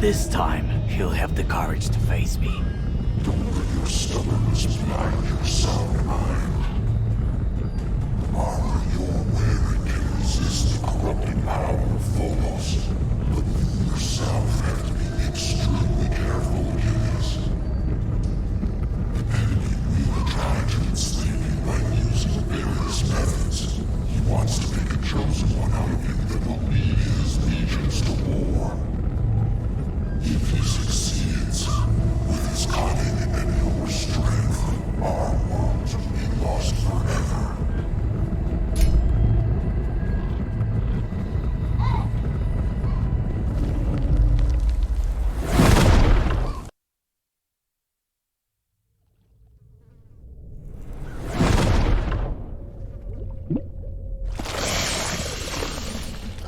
This time, he'll have the courage to face me. Don't let your stubbornness blind your sound mind. Armor you're wearing can resist the corrupting power of Phobos, but you yourself have to be extremely careful, Achilles. The enemy really tried to enslave you by using various methods. He wants to make a chosen one out of you that will lead his legions to war. If he succeeds, with his cunning and your strength, our world will be lost forever.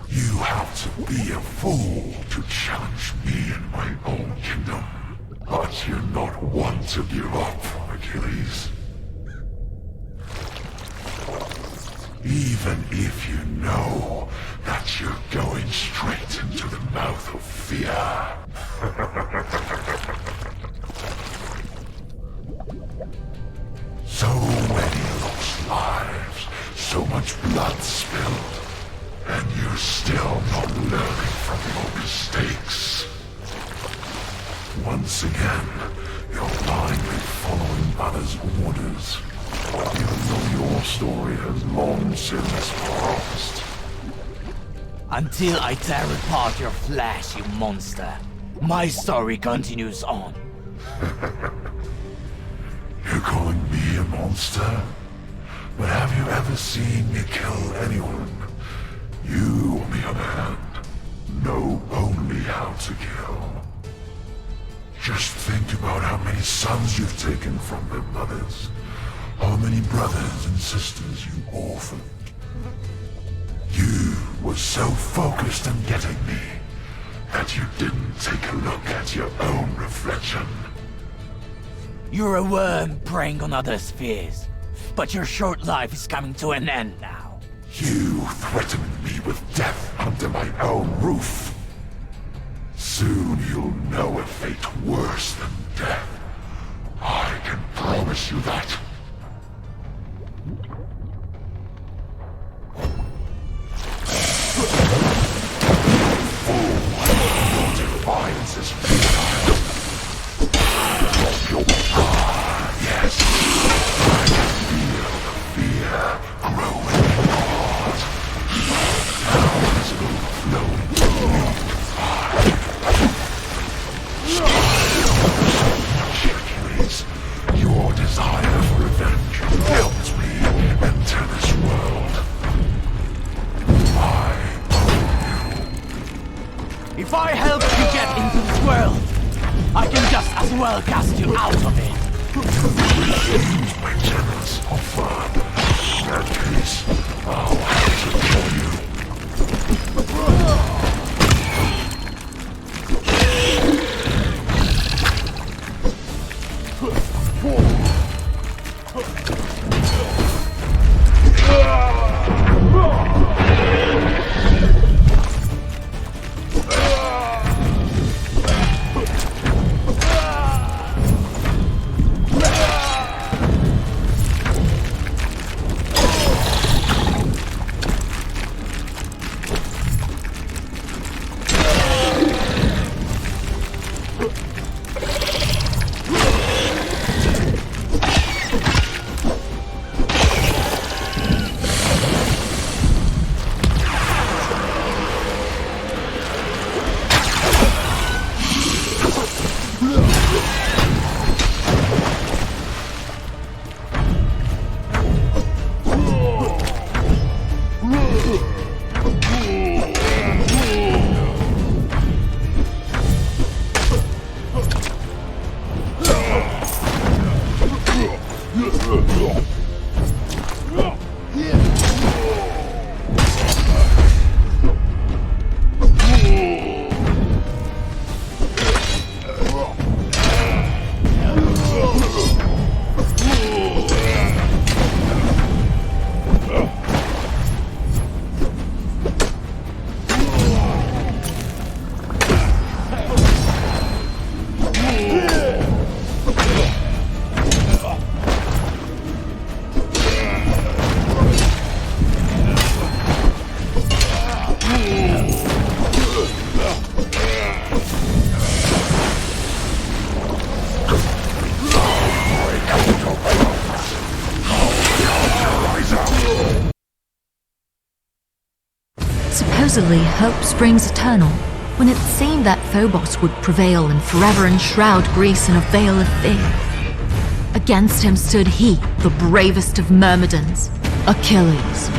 You have to be a fool to challenge me in my own kingdom. But you're not one to give up, Achilles. Even if you know that you're going straight into the mouth of fear. So many lost lives, so much blood spilled. And you're still not learning from your mistakes. Once again, you're blindly following others' orders, even though your story has long since passed. Until I tear apart your flesh, you monster, my story continues on. You're calling me a monster? But have you ever seen me kill anyone? You, on the other hand, know only how to kill. Just think about how many sons you've taken from their mothers. How many brothers and sisters you orphaned. You were so focused on getting me that you didn't take a look at your own reflection. You're a worm preying on others' fears, but your short life is coming to an end now. You threatened me with death under my own roof. Soon you'll know a fate worse than death. I can promise you that. Fool, your defiance is futile. Drop your power, yes. I can feel the fear growing in your heart. Now it's overflowing to me. Achilles, your desire for revenge helped me enter this world. I own you. If I help you get into this world, I can just as well cast you out of it. Refuse my generous offer. In that case, I'll have to kill you. Supposedly, hope springs eternal, when it seemed that Phobos would prevail and forever enshroud Greece in a veil of fear. Against him stood he, the bravest of Myrmidons, Achilles.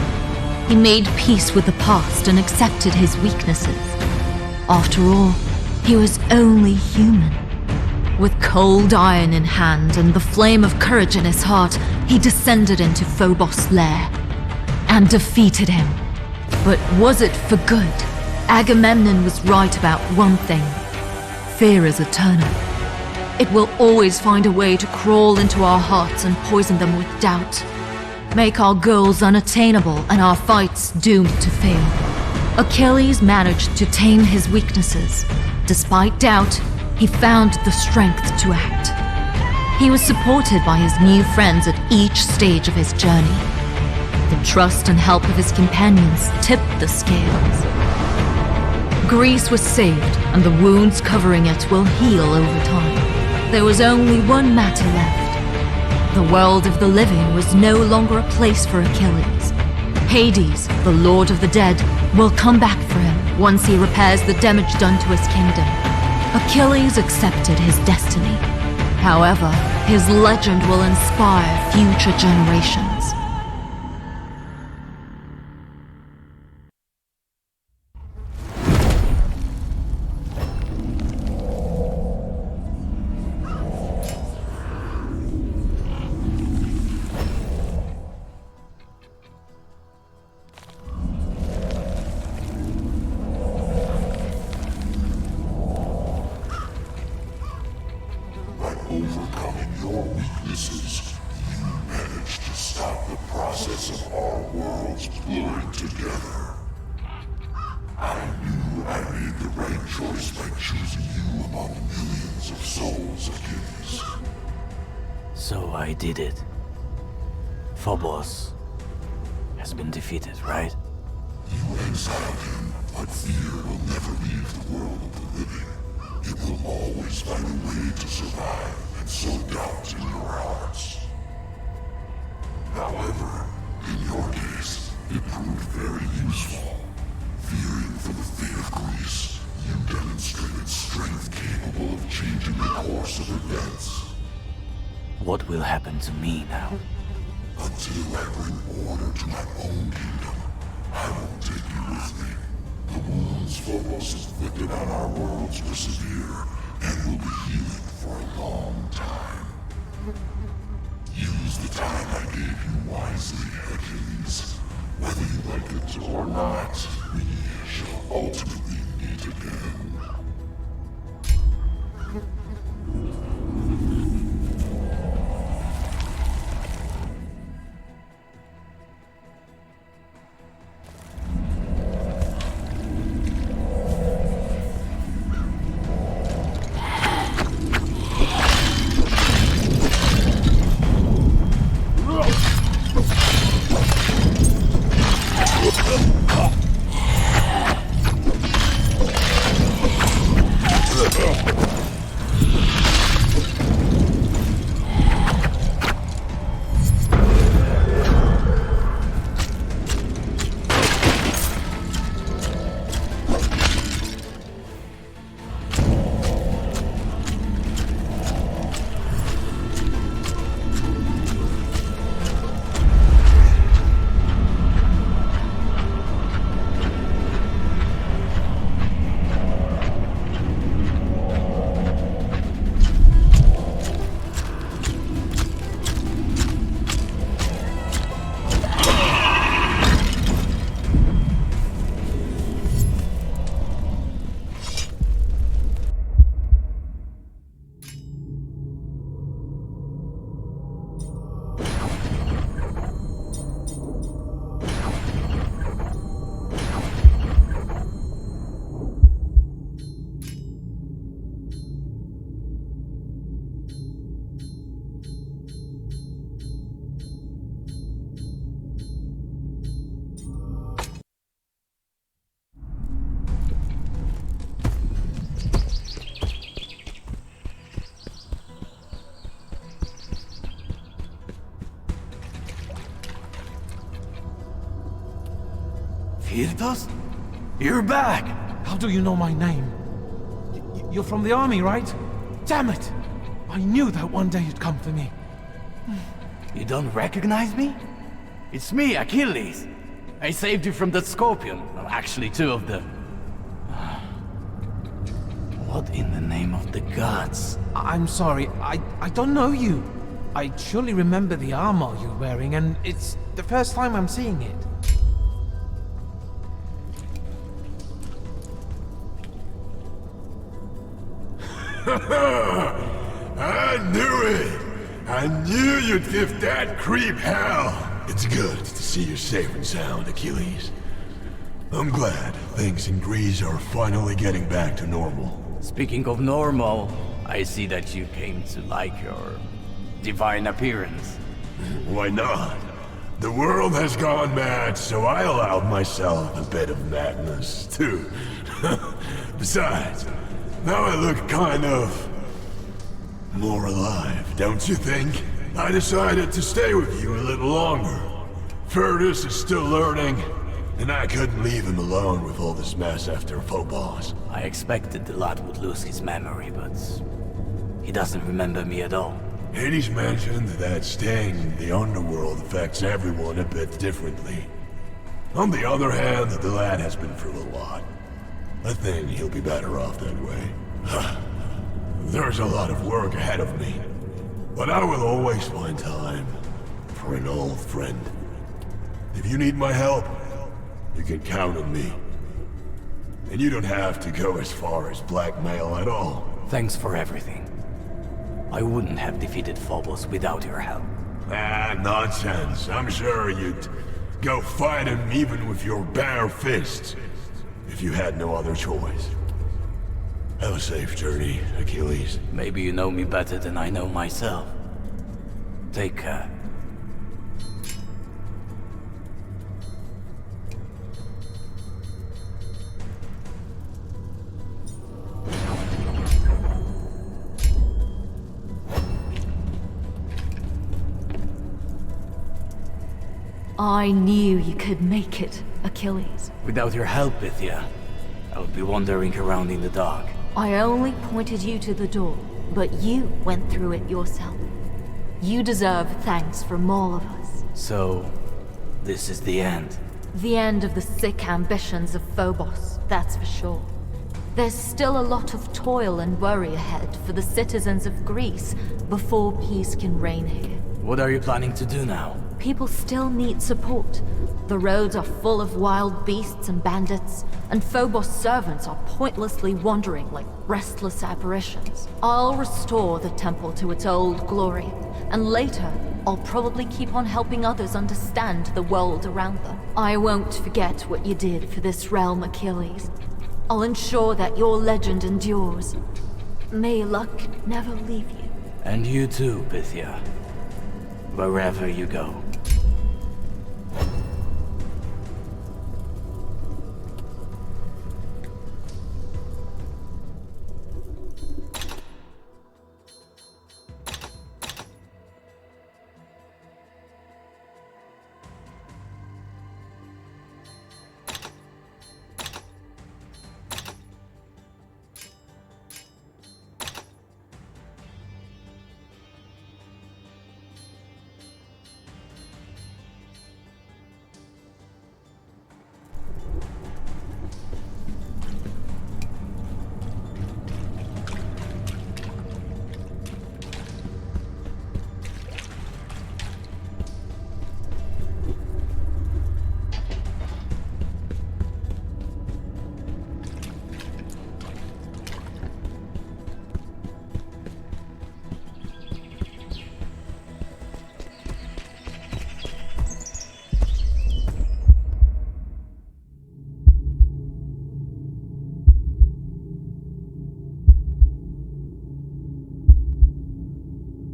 He made peace with the past and accepted his weaknesses. After all, he was only human. With cold iron in hand and the flame of courage in his heart, he descended into Phobos' lair and defeated him. But was it for good? Agamemnon was right about one thing. Fear is eternal. It will always find a way to crawl into our hearts and poison them with doubt. Make our goals unattainable and our fights doomed to fail. Achilles managed to tame his weaknesses. Despite doubt, he found the strength to act. He was supported by his new friends at each stage of his journey. The trust and help of his companions tipped the scales. Greece was saved, and the wounds covering it will heal over time. There was only one matter left. The world of the living was no longer a place for Achilles. Hades, the lord of the dead, will come back for him once he repairs the damage done to his kingdom. Achilles accepted his destiny. However, his legend will inspire future generations. Overcoming your weaknesses, you managed to stop the process of our worlds blurring together. I knew I made the right choice by choosing you among millions of souls, Achilles. So I did it. Phobos has been defeated, right? You exiled him, but fear will never leave the world of the living. It will always find a way to survive and sow doubt in your hearts. However, in your case, it proved very useful. Fearing for the fate of Greece, you demonstrated strength capable of changing the course of events. What will happen to me now? Until I bring order to my own kingdom, I won't take you with me. The wounds Phobos inflicted on our worlds were severe, and will be healing for a long time. Use the time I gave you wisely, Achilles. Whether you like it or not, we shall ultimately meet again. Firdos? You're back! How do you know my name? You're from the army, right? Damn it! I knew that one day you'd come for me. You don't recognize me? It's me, Achilles. I saved you from that scorpion. Well, actually, two of them. What in the name of the gods? I'm sorry, I don't know you. I surely remember the armor you're wearing, and it's the first time I'm seeing it. I knew it! I knew you'd give that creep hell! It's good to see you safe and sound, Achilles. I'm glad things in Greece are finally getting back to normal. Speaking of normal, I see that you came to like your divine appearance. Why not? The world has gone mad, so I allowed myself a bit of madness, too. Besides, now I look kind of more alive, don't you think? I decided to stay with you a little longer. Furtus is still learning, and I couldn't leave him alone with all this mess after Phobos. I expected the lad would lose his memory, but he doesn't remember me at all. Hades mentioned that staying in the underworld affects everyone a bit differently. On the other hand, the lad has been through a lot. I think he'll be better off that way. There's a lot of work ahead of me, but I will always find time for an old friend. If you need my help, you can count on me. And you don't have to go as far as blackmail at all. Thanks for everything. I wouldn't have defeated Phobos without your help. Ah, nonsense. I'm sure you'd go fight him even with your bare fists, if you had no other choice. Have a safe journey, Achilles. Maybe you know me better than I know myself. Take care. I knew you could make it, Achilles. Without your help, Pythia, I would be wandering around in the dark. I only pointed you to the door, but you went through it yourself. You deserve thanks from all of us. So, this is the end. The end of the sick ambitions of Phobos, that's for sure. There's still a lot of toil and worry ahead for the citizens of Greece before peace can reign here. What are you planning to do now? People still need support. The roads are full of wild beasts and bandits, and Phobos' servants are pointlessly wandering like restless apparitions. I'll restore the temple to its old glory, and later, I'll probably keep on helping others understand the world around them. I won't forget what you did for this realm, Achilles. I'll ensure that your legend endures. May luck never leave you. And you too, Pythia. Wherever you go.